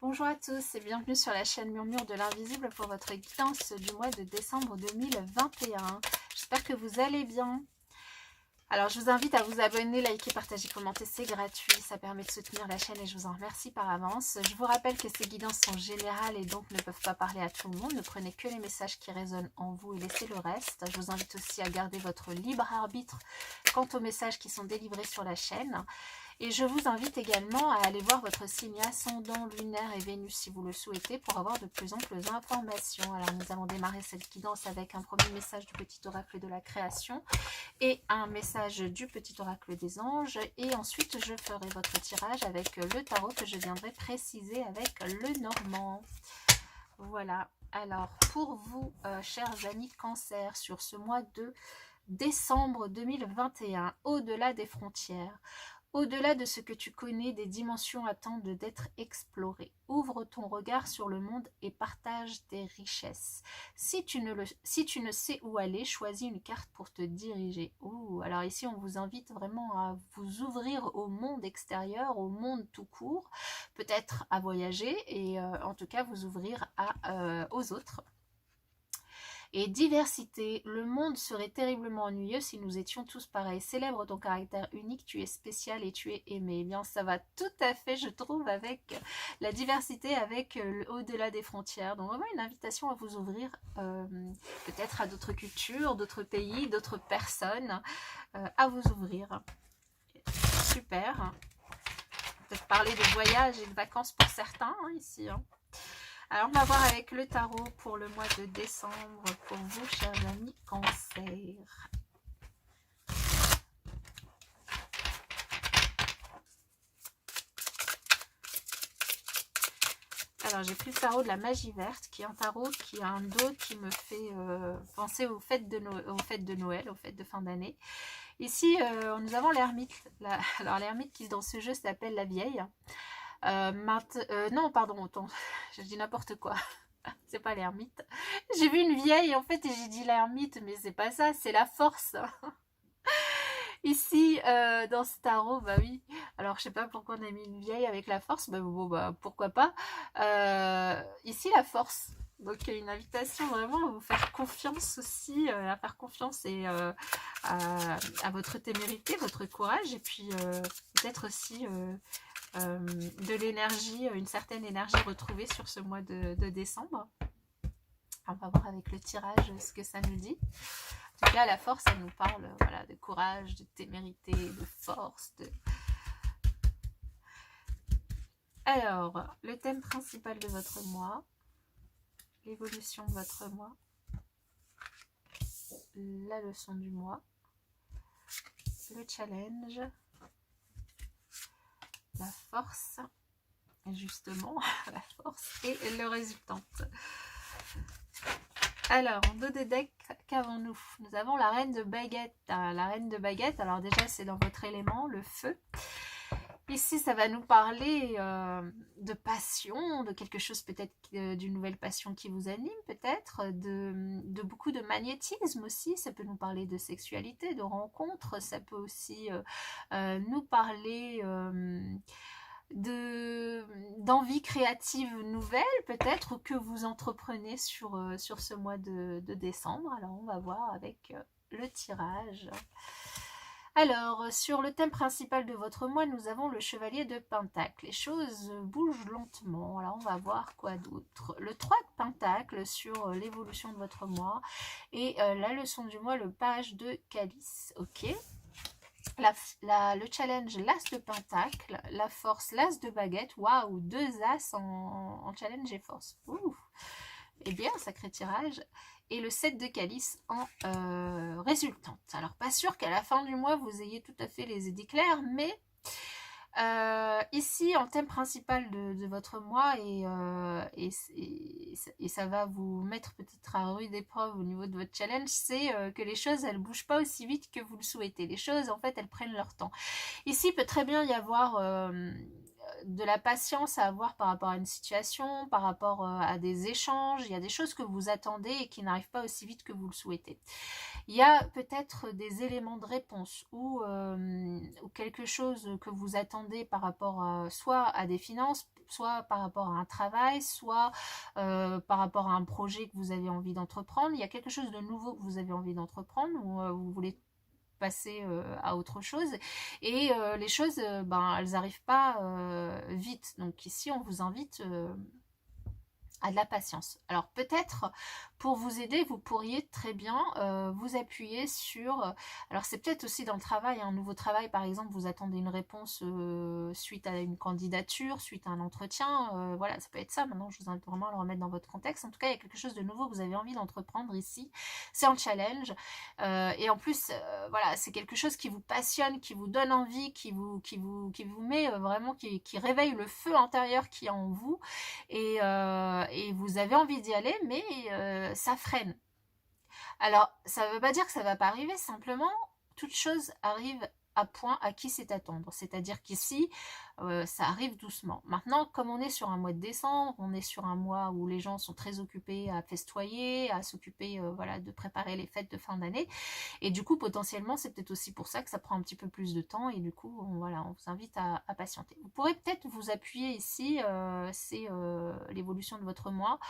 Bonjour à tous et bienvenue sur la chaîne Murmure de l'Invisible pour votre guidance du mois de décembre 2021. J'espère que vous allez bien. Alors je vous invite à vous abonner, liker, partager, commenter, c'est gratuit, ça permet de soutenir la chaîne et je vous en remercie par avance. Je vous rappelle que ces guidances sont générales et donc ne peuvent pas parler à tout le monde. Ne prenez que les messages qui résonnent en vous et laissez le reste. Je vous invite aussi à garder votre libre arbitre quant aux messages qui sont délivrés sur la chaîne. Et je vous invite également à aller voir votre signe ascendant, lunaire et Vénus si vous le souhaitez pour avoir de plus amples informations. Alors nous allons démarrer cette guidance avec un premier message du petit oracle de la création et un message du petit oracle des anges. Et ensuite je ferai votre tirage avec le tarot que je viendrai préciser avec le normand. Voilà. Alors pour vous, chers amis Cancer, sur ce mois de décembre 2021, au-delà des frontières, au-delà de ce que tu connais, des dimensions attendent d'être explorées. Ouvre ton regard sur le monde et partage tes richesses. Si tu ne sais où aller, choisis une carte pour te diriger. Ouh, alors ici, on vous invite vraiment à vous ouvrir au monde extérieur, au monde tout court, peut-être à voyager et en tout cas vous ouvrir aux autres. Et diversité, le monde serait terriblement ennuyeux si nous étions tous pareils. Célèbre ton caractère unique, tu es spécial et tu es aimé. Eh bien, ça va tout à fait, je trouve, avec la diversité, avec au-delà des frontières. Donc vraiment une invitation à vous ouvrir peut-être à d'autres cultures, d'autres pays, d'autres personnes, à vous ouvrir. Super. Peut-être parler de voyage et de vacances pour certains ici. Alors, on va voir avec le tarot pour le mois de décembre, pour vous, chers amis Cancer. Alors, j'ai pris le tarot de la magie verte, qui est un tarot qui a un dos qui me fait penser aux fêtes de Noël, aux fêtes de fin d'année. Ici, nous avons l'ermite. Alors, l'ermite qui, dans ce jeu, s'appelle la vieille. Non, pardon, autant, je dis n'importe quoi. C'est pas l'ermite. J'ai vu une vieille en fait et j'ai dit l'ermite, mais c'est pas ça, c'est la force. Ici, dans ce tarot, bah oui. Alors, je sais pas pourquoi on a mis une vieille avec la force. Bah bon, bah pourquoi pas. Ici, la force. Donc, une invitation vraiment à vous faire confiance aussi, à faire confiance et à votre témérité, votre courage, et puis peut-être aussi de l'énergie, une certaine énergie retrouvée sur ce mois de décembre. On va voir avec le tirage ce que ça nous dit. En tout cas, la force, elle nous parle voilà, de courage, de témérité, de force. Alors, le thème principal de votre mois, l'évolution de votre mois, la leçon du mois, le challenge, la force, justement, la force et le résultant. Alors, en dos de deck, qu'avons-nous? Nous avons la reine de baguette. La reine de baguette, alors déjà, c'est dans votre élément, le feu. Ici, ça va nous parler de passion, de quelque chose peut-être, d'une nouvelle passion qui vous anime peut-être, de beaucoup de magnétisme aussi. Ça peut nous parler de sexualité, de rencontres. Ça peut aussi nous parler d'envie créative nouvelle peut-être que vous entreprenez sur ce mois de décembre. Alors on va voir avec le tirage. Alors sur le thème principal de votre mois, nous avons le chevalier de Pentacle. Les choses bougent lentement. Alors on va voir quoi d'autre. Le 3 de Pentacle sur l'évolution de votre mois et la leçon du mois, le page de Calice. Ok. Le challenge l'as de pentacle, la force l'as de baguette, waouh, 2 as en challenge et force. Ouh. Eh bien, sacré tirage. Et le 7 de calice en résultante. Alors, pas sûr qu'à la fin du mois, vous ayez tout à fait les idées claires, mais ici, en thème principal de votre mois, et ça va vous mettre peut-être à rude épreuve au niveau de votre challenge, c'est que les choses, elles bougent pas aussi vite que vous le souhaitez. Les choses, en fait, elles prennent leur temps. Ici, il peut très bien y avoir de la patience à avoir par rapport à une situation, par rapport à des échanges. Il y a des choses que vous attendez et qui n'arrivent pas aussi vite que vous le souhaitez. Il y a peut-être des éléments de réponse ou quelque chose que vous attendez par rapport soit à des finances, soit par rapport à un travail, soit par rapport à un projet que vous avez envie d'entreprendre. Il y a quelque chose de nouveau que vous avez envie d'entreprendre ou vous voulez passer à autre chose et les choses ben elles n'arrivent pas vite, donc ici on vous invite à de la patience. Alors peut-être pour vous aider, vous pourriez très bien vous appuyer sur... alors c'est peut-être aussi dans le travail, un nouveau travail par exemple, vous attendez une réponse suite à une candidature, suite à un entretien, voilà, ça peut être ça. Maintenant je vous invite vraiment à le remettre dans votre contexte. En tout cas il y a quelque chose de nouveau que vous avez envie d'entreprendre ici, c'est un challenge et en plus voilà, c'est quelque chose qui vous passionne, qui vous donne envie, qui vous met vraiment, qui réveille le feu intérieur qui est en vous et vous avez envie d'y aller, mais ça freine. Alors, ça ne veut pas dire que ça ne va pas arriver, simplement, toute chose arrive à point à qui c'est attendre. C'est-à-dire qu'ici, ça arrive doucement. Maintenant, comme on est sur un mois de décembre, on est sur un mois où les gens sont très occupés à festoyer, à s'occuper voilà, de préparer les fêtes de fin d'année. Et du coup, potentiellement, c'est peut-être aussi pour ça que ça prend un petit peu plus de temps. Et du coup, voilà, on vous invite à patienter. Vous pourrez peut-être vous appuyer ici, c'est l'évolution de votre mois,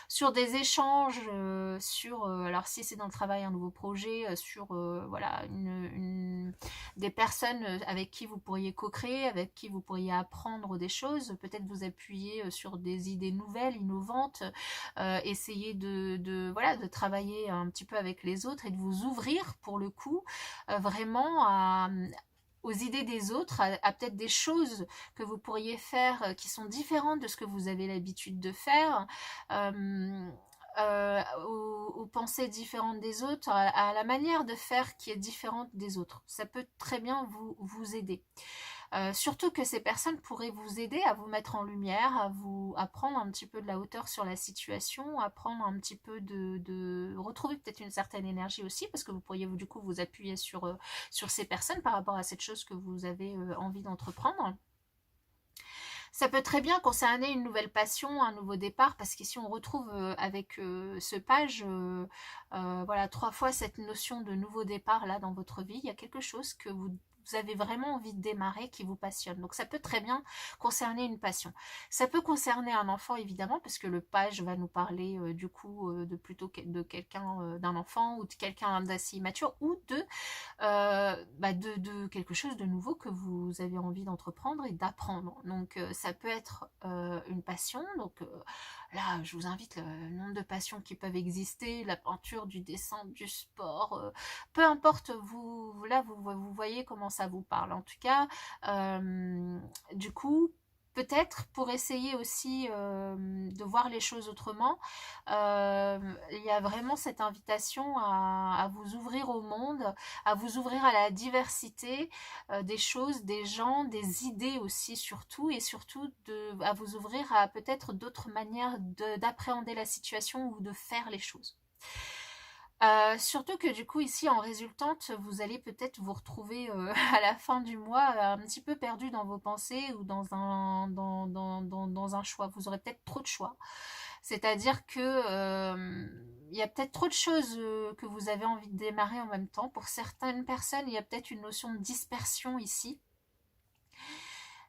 sur des échanges, alors si c'est dans le travail, un nouveau projet, sur voilà, des personnes avec qui vous pourriez co-créer, avec qui vous pourriez apprendre des choses, peut-être vous appuyer sur des idées nouvelles, innovantes, essayer voilà, de travailler un petit peu avec les autres et de vous ouvrir pour le coup vraiment aux idées des autres, à peut-être des choses que vous pourriez faire qui sont différentes de ce que vous avez l'habitude de faire, aux pensées différentes des autres, à la manière de faire qui est différente des autres. Ça peut très bien vous aider. Surtout que ces personnes pourraient vous aider à vous mettre en lumière, à prendre un petit peu de la hauteur sur la situation, à prendre un petit peu de retrouver peut-être une certaine énergie aussi, parce que vous pourriez du coup vous appuyer sur ces personnes par rapport à cette chose que vous avez envie d'entreprendre. Ça peut très bien concerner une nouvelle passion, un nouveau départ, parce qu'ici on retrouve avec ce page, voilà, 3 fois cette notion de nouveau départ là dans votre vie. Il y a quelque chose que vous avez vraiment envie de démarrer qui vous passionne. Donc ça peut très bien concerner une passion. Ça peut concerner un enfant évidemment, parce que le page va nous parler du coup de quelqu'un, d'un enfant ou de quelqu'un d'assez immature, ou de quelque chose de nouveau que vous avez envie d'entreprendre et d'apprendre. Donc ça peut être une passion, donc là je vous invite le nombre de passions qui peuvent exister, la peinture, du dessin, du sport, peu importe, vous voyez comment ça vous parle. En tout cas, du coup, peut-être pour essayer aussi de voir les choses autrement, il y a vraiment cette invitation à vous ouvrir au monde, à vous ouvrir à la diversité des choses, des gens, des idées aussi surtout, et surtout à vous ouvrir à peut-être d'autres manières d'appréhender la situation ou de faire les choses. Surtout que du coup ici en résultante, vous allez peut-être vous retrouver à la fin du mois un petit peu perdu dans vos pensées ou dans un choix. Vous aurez peut-être trop de choix. C'est-à-dire que il y a peut-être trop de choses que vous avez envie de démarrer en même temps. Pour certaines personnes, il y a peut-être une notion de dispersion ici.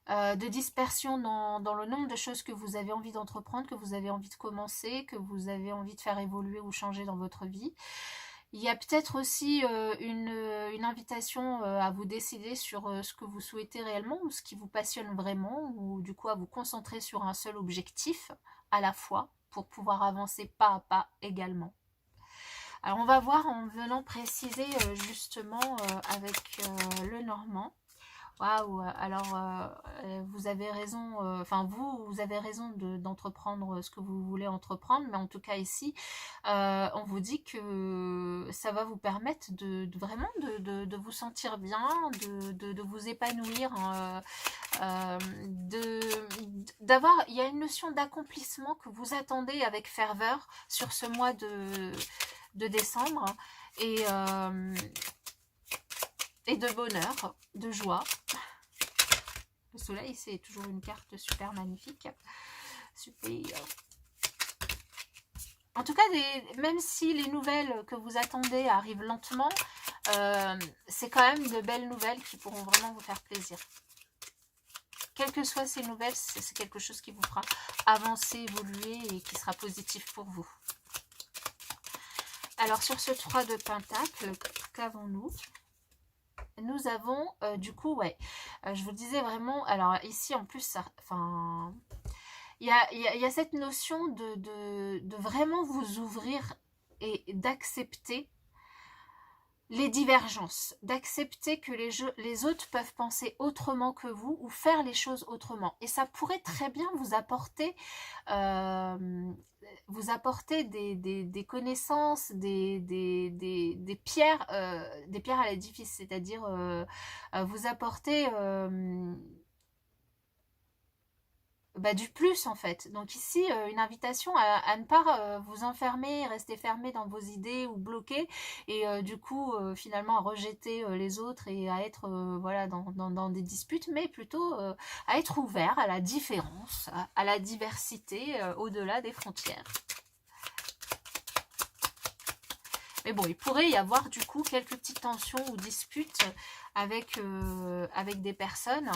De dispersion dans le nombre de choses que vous avez envie d'entreprendre, que vous avez envie de commencer, que vous avez envie de faire évoluer ou changer dans votre vie. Il y a peut-être aussi une invitation à vous décider sur ce que vous souhaitez réellement ou ce qui vous passionne vraiment, ou du coup à vous concentrer sur un seul objectif à la fois pour pouvoir avancer pas à pas également. Alors on va voir en venant préciser justement avec le normand. Waouh, alors vous avez raison, enfin vous avez raison d'entreprendre ce que vous voulez entreprendre, mais en tout cas ici, on vous dit que ça va vous permettre vraiment de vous sentir bien, de vous épanouir, il y a une notion d'accomplissement que vous attendez avec ferveur sur ce mois de décembre, et de bonheur, de joie. Le soleil, c'est toujours une carte super magnifique. Super. En tout cas, même si les nouvelles que vous attendez arrivent lentement, c'est quand même de belles nouvelles qui pourront vraiment vous faire plaisir. quelles que soient ces nouvelles, c'est quelque chose qui vous fera avancer, évoluer et qui sera positif pour vous. Alors sur ce 3 de Pentacle, qu'avons-nous? Nous avons du coup, ouais, je vous disais vraiment, alors ici en plus, ça, enfin, il y a cette notion de vraiment vous ouvrir et d'accepter les divergences, d'accepter que les autres peuvent penser autrement que vous ou faire les choses autrement. Et ça pourrait très bien vous apporter des connaissances, des pierres à l'édifice, c'est-à-dire vous apporter du plus en fait. Donc ici, une invitation à ne pas vous enfermer, rester fermé dans vos idées ou bloquer et du coup finalement à rejeter les autres et à être voilà dans des disputes, mais plutôt à être ouvert à la différence, à la diversité au-delà des frontières. Mais bon, il pourrait y avoir du coup quelques petites tensions ou disputes avec des personnes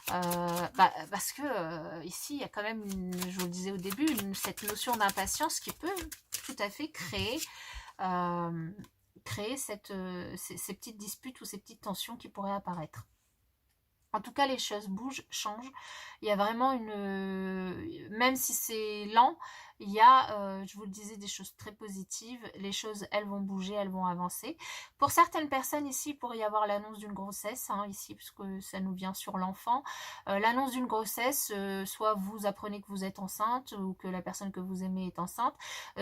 parce que ici il y a quand même, je vous le disais au début, cette notion d'impatience qui peut tout à fait créer ces petites disputes ou ces petites tensions qui pourraient apparaître. En tout cas, les choses bougent, changent. Il y a vraiment même si c'est lent, il y a, je vous le disais, des choses très positives. Les choses, elles vont bouger, elles vont avancer. Pour certaines personnes, ici, il pourrait y avoir l'annonce d'une grossesse, ici, puisque ça nous vient sur l'enfant. L'annonce d'une grossesse, soit vous apprenez que vous êtes enceinte ou que la personne que vous aimez est enceinte,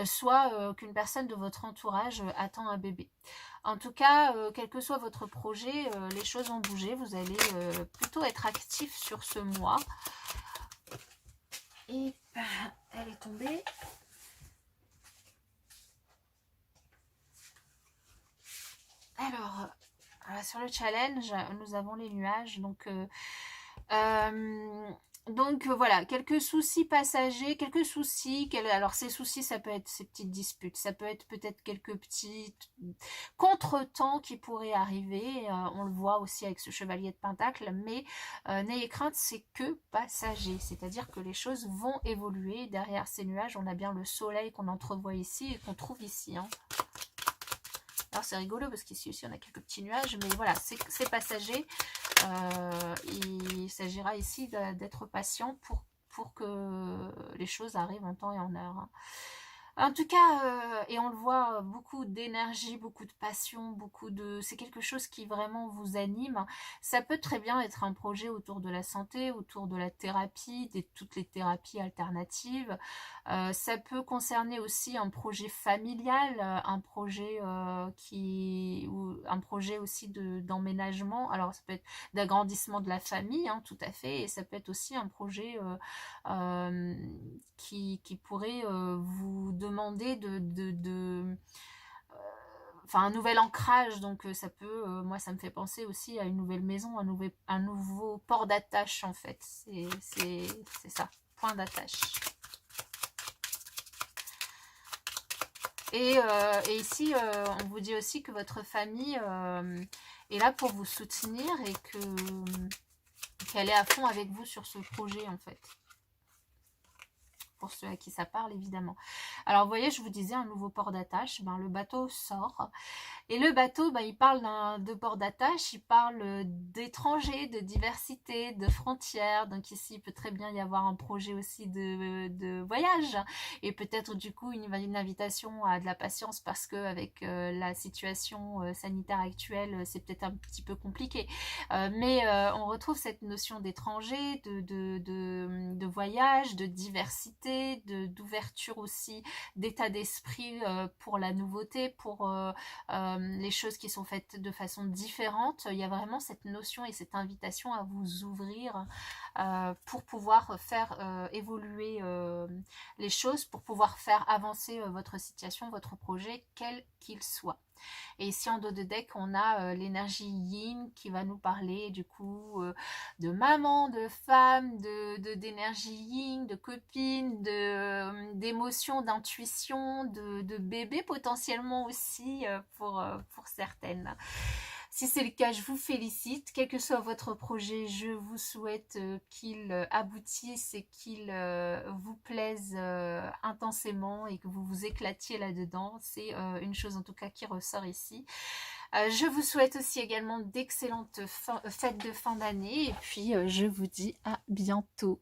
soit qu'une personne de votre entourage attend un bébé. En tout cas, quel que soit votre projet, les choses vont bouger. Vous allez plutôt être actif sur ce mois. Et elle est tombée. Alors, sur le challenge, nous avons les nuages. Donc voilà, quelques soucis passagers, quelques soucis. Alors ces soucis, ça peut être ces petites disputes, ça peut être peut-être quelques petits contretemps qui pourraient arriver. On le voit aussi avec ce chevalier de Pentacle, mais n'ayez crainte, c'est que passager. C'est-à-dire que les choses vont évoluer. Derrière ces nuages, on a bien le soleil qu'on entrevoit ici et qu'on trouve ici. Alors c'est rigolo parce qu'ici aussi on a quelques petits nuages, mais voilà, c'est passager. Il s'agira ici d'être patient pour que les choses arrivent en temps et en heure. En tout cas, et on le voit, beaucoup d'énergie, beaucoup de passion, c'est quelque chose qui vraiment vous anime. Ça peut très bien être un projet autour de la santé, autour de la thérapie, toutes les thérapies alternatives. Ça peut concerner aussi un projet familial, un projet un projet aussi d'emménagement. Alors ça peut être d'agrandissement de la famille, tout à fait, et ça peut être aussi un projet qui pourrait vous demander enfin un nouvel ancrage. Donc ça peut, moi ça me fait penser aussi à une nouvelle maison, un nouveau port d'attache en fait. C'est ça, point d'attache. Et ici, on vous dit aussi que votre famille est là pour vous soutenir et qu'elle est à fond avec vous sur ce projet en fait. Pour ceux à qui ça parle évidemment. Alors vous voyez, je vous disais un nouveau port d'attache, le bateau sort. Et le bateau, il parle de port d'attache, il parle d'étrangers, de diversité, de frontières. Donc ici, il peut très bien y avoir un projet aussi de voyage. Et peut-être du coup une invitation à de la patience parce qu'avec la situation sanitaire actuelle, c'est peut-être un petit peu compliqué. Mais on retrouve cette notion d'étranger, de voyage, de diversité, d'ouverture aussi, d'état d'esprit pour la nouveauté, pour les choses qui sont faites de façon différente. Il y a vraiment cette notion et cette invitation à vous ouvrir pour pouvoir faire évoluer les choses, pour pouvoir faire avancer votre situation, votre projet, quel qu'il soit. Et ici en dos de deck, on a l'énergie yin qui va nous parler du coup de maman, de femme, d'énergie yin, de copine, d'émotion, d'intuition, de bébé potentiellement aussi pour certaines. Si c'est le cas, je vous félicite. Quel que soit votre projet, je vous souhaite qu'il aboutisse et qu'il vous plaise intensément et que vous vous éclatiez là-dedans. C'est une chose en tout cas qui ressort ici. Je vous souhaite aussi également d'excellentes fêtes de fin d'année et puis je vous dis à bientôt.